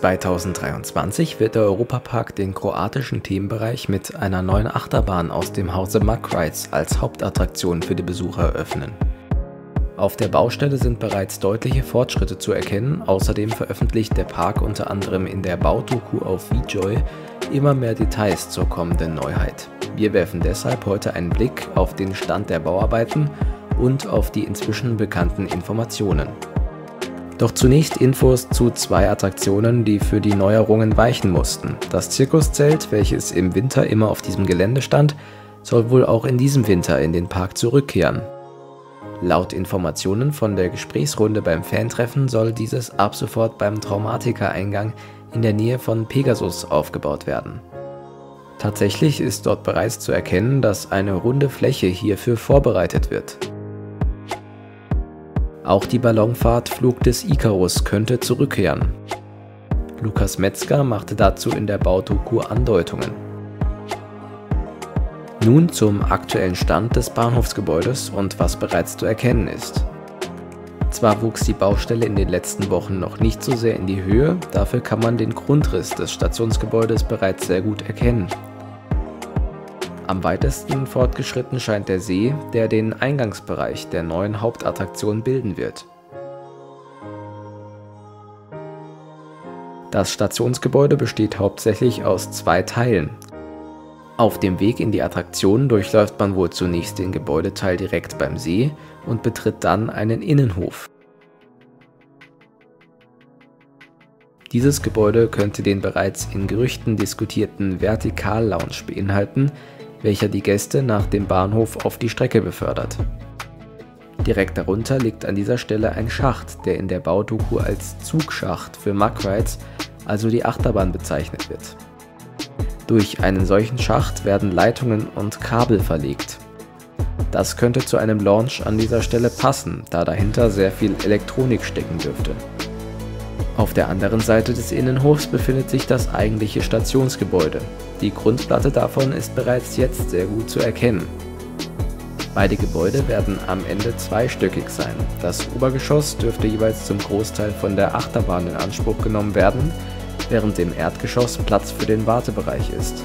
2023 wird der Europapark den kroatischen Themenbereich mit einer neuen Achterbahn aus dem Hause Mack Rides als Hauptattraktion für die Besucher eröffnen. Auf der Baustelle sind bereits deutliche Fortschritte zu erkennen, außerdem veröffentlicht der Park unter anderem in der Baudoku auf VJoy immer mehr Details zur kommenden Neuheit. Wir werfen deshalb heute einen Blick auf den Stand der Bauarbeiten und auf die inzwischen bekannten Informationen. Doch zunächst Infos zu zwei Attraktionen, die für die Neuerungen weichen mussten. Das Zirkuszelt, welches im Winter immer auf diesem Gelände stand, soll wohl auch in diesem Winter in den Park zurückkehren. Laut Informationen von der Gesprächsrunde beim Fantreffen soll dieses ab sofort beim Traumatiker-Eingang in der Nähe von Pegasus aufgebaut werden. Tatsächlich ist dort bereits zu erkennen, dass eine runde Fläche hierfür vorbereitet wird. Auch die Ballonfahrt Flug des Icarus könnte zurückkehren. Lukas Metzger machte dazu in der Baudoku Andeutungen. Nun zum aktuellen Stand des Bahnhofsgebäudes und was bereits zu erkennen ist. Zwar wuchs die Baustelle in den letzten Wochen noch nicht so sehr in die Höhe, dafür kann man den Grundriss des Stationsgebäudes bereits sehr gut erkennen. Am weitesten fortgeschritten scheint der See, der den Eingangsbereich der neuen Hauptattraktion bilden wird. Das Stationsgebäude besteht hauptsächlich aus zwei Teilen. Auf dem Weg in die Attraktion durchläuft man wohl zunächst den Gebäudeteil direkt beim See und betritt dann einen Innenhof. Dieses Gebäude könnte den bereits in Gerüchten diskutierten Vertikal-Lounge beinhalten, welcher die Gäste nach dem Bahnhof auf die Strecke befördert. Direkt darunter liegt an dieser Stelle ein Schacht, der in der Baudoku als Zugschacht für Mack Rides, also die Achterbahn, bezeichnet wird. Durch einen solchen Schacht werden Leitungen und Kabel verlegt. Das könnte zu einem Launch an dieser Stelle passen, da dahinter sehr viel Elektronik stecken dürfte. Auf der anderen Seite des Innenhofs befindet sich das eigentliche Stationsgebäude. Die Grundplatte davon ist bereits jetzt sehr gut zu erkennen. Beide Gebäude werden am Ende zweistöckig sein. Das Obergeschoss dürfte jeweils zum Großteil von der Achterbahn in Anspruch genommen werden, während im Erdgeschoss Platz für den Wartebereich ist.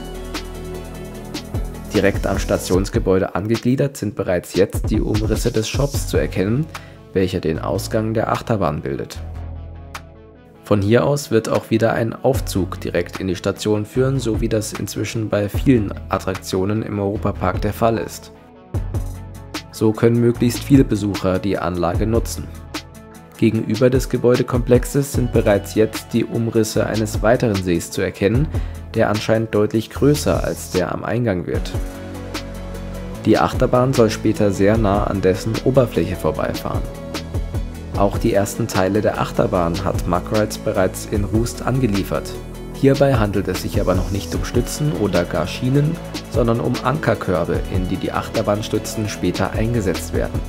Direkt am Stationsgebäude angegliedert sind bereits jetzt die Umrisse des Shops zu erkennen, welcher den Ausgang der Achterbahn bildet. Von hier aus wird auch wieder ein Aufzug direkt in die Station führen, so wie das inzwischen bei vielen Attraktionen im Europapark der Fall ist. So können möglichst viele Besucher die Anlage nutzen. Gegenüber des Gebäudekomplexes sind bereits jetzt die Umrisse eines weiteren Sees zu erkennen, der anscheinend deutlich größer als der am Eingang wird. Die Achterbahn soll später sehr nah an dessen Oberfläche vorbeifahren. Auch die ersten Teile der Achterbahn hat Mack Rides bereits in Rust angeliefert. Hierbei handelt es sich aber noch nicht um Stützen oder gar Schienen, sondern um Ankerkörbe, in die die Achterbahnstützen später eingesetzt werden.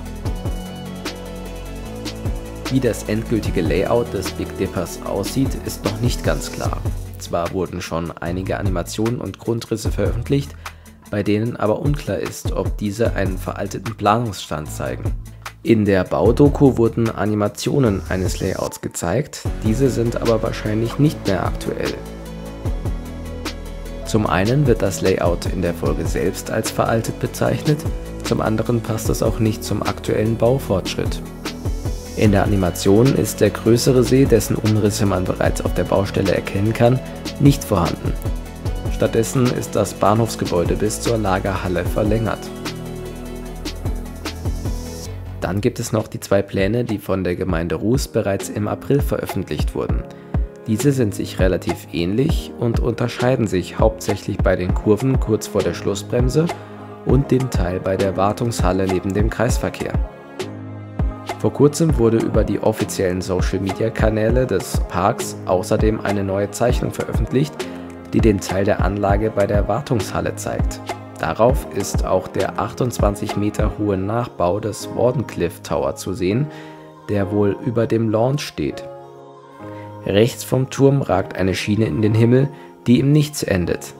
Wie das endgültige Layout des Big Dippers aussieht, ist noch nicht ganz klar. Zwar wurden schon einige Animationen und Grundrisse veröffentlicht, bei denen aber unklar ist, ob diese einen veralteten Planungsstand zeigen. In der Baudoku wurden Animationen eines Layouts gezeigt, diese sind aber wahrscheinlich nicht mehr aktuell. Zum einen wird das Layout in der Folge selbst als veraltet bezeichnet, zum anderen passt es auch nicht zum aktuellen Baufortschritt. In der Animation ist der größere See, dessen Umrisse man bereits auf der Baustelle erkennen kann, nicht vorhanden. Stattdessen ist das Bahnhofsgebäude bis zur Lagerhalle verlängert. Dann gibt es noch die zwei Pläne, die von der Gemeinde Ruß bereits im April veröffentlicht wurden. Diese sind sich relativ ähnlich und unterscheiden sich hauptsächlich bei den Kurven kurz vor der Schlussbremse und dem Teil bei der Wartungshalle neben dem Kreisverkehr. Vor kurzem wurde über die offiziellen Social-Media-Kanäle des Parks außerdem eine neue Zeichnung veröffentlicht, die den Teil der Anlage bei der Wartungshalle zeigt. Darauf ist auch der 28 Meter hohe Nachbau des Wardenclyffe Tower zu sehen, der wohl über dem Launch steht. Rechts vom Turm ragt eine Schiene in den Himmel, die im Nichts endet.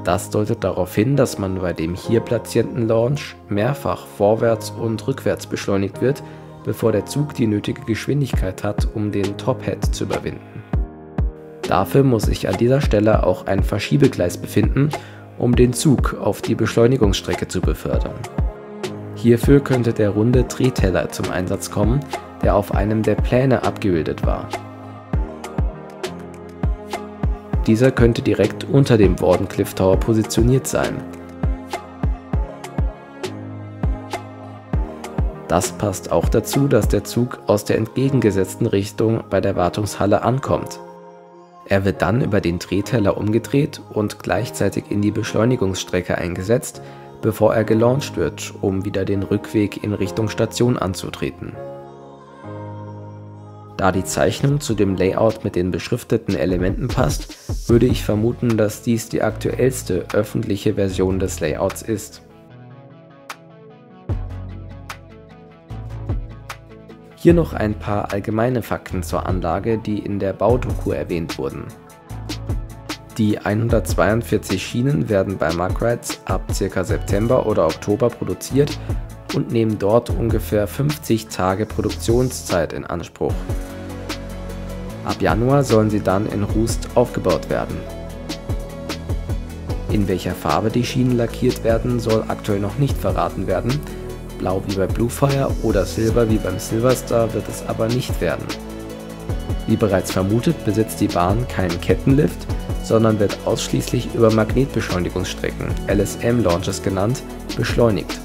Das deutet darauf hin, dass man bei dem hier platzierten Launch mehrfach vorwärts und rückwärts beschleunigt wird, bevor der Zug die nötige Geschwindigkeit hat, um den Top Hat zu überwinden. Dafür muss sich an dieser Stelle auch ein Verschiebegleis befinden, um den Zug auf die Beschleunigungsstrecke zu befördern. Hierfür könnte der runde Drehteller zum Einsatz kommen, der auf einem der Pläne abgebildet war. Dieser könnte direkt unter dem Wardenclyffe Tower positioniert sein. Das passt auch dazu, dass der Zug aus der entgegengesetzten Richtung bei der Wartungshalle ankommt. Er wird dann über den Drehteller umgedreht und gleichzeitig in die Beschleunigungsstrecke eingesetzt, bevor er gelauncht wird, um wieder den Rückweg in Richtung Station anzutreten. Da die Zeichnung zu dem Layout mit den beschrifteten Elementen passt, würde ich vermuten, dass dies die aktuellste öffentliche Version des Layouts ist. Hier noch ein paar allgemeine Fakten zur Anlage, die in der Baudoku erwähnt wurden. Die 142 Schienen werden bei Mack Rides ab ca. September oder Oktober produziert und nehmen dort ungefähr 50 Tage Produktionszeit in Anspruch. Ab Januar sollen sie dann in Rust aufgebaut werden. In welcher Farbe die Schienen lackiert werden, soll aktuell noch nicht verraten werden. Blau wie bei Bluefire oder Silber wie beim Silverstar wird es aber nicht werden. Wie bereits vermutet, besitzt die Bahn keinen Kettenlift, sondern wird ausschließlich über Magnetbeschleunigungsstrecken, LSM-Launches genannt, beschleunigt.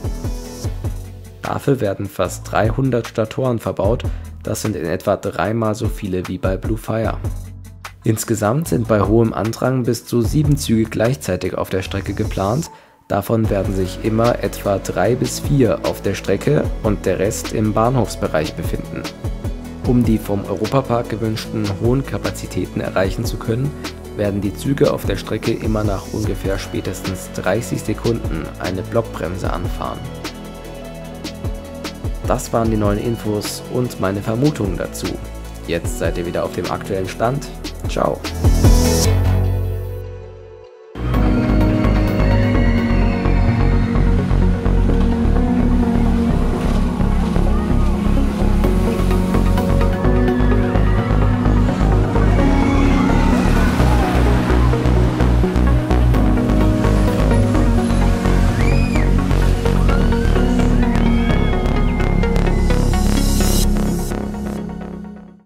Dafür werden fast 300 Statoren verbaut, das sind in etwa 3-mal so viele wie bei Bluefire. Insgesamt sind bei hohem Andrang bis zu 7 Züge gleichzeitig auf der Strecke geplant. Davon werden sich immer etwa 3 bis 4 auf der Strecke und der Rest im Bahnhofsbereich befinden. Um die vom Europapark gewünschten hohen Kapazitäten erreichen zu können, werden die Züge auf der Strecke immer nach ungefähr spätestens 30 Sekunden eine Blockbremse anfahren. Das waren die neuen Infos und meine Vermutungen dazu. Jetzt seid ihr wieder auf dem aktuellen Stand. Ciao!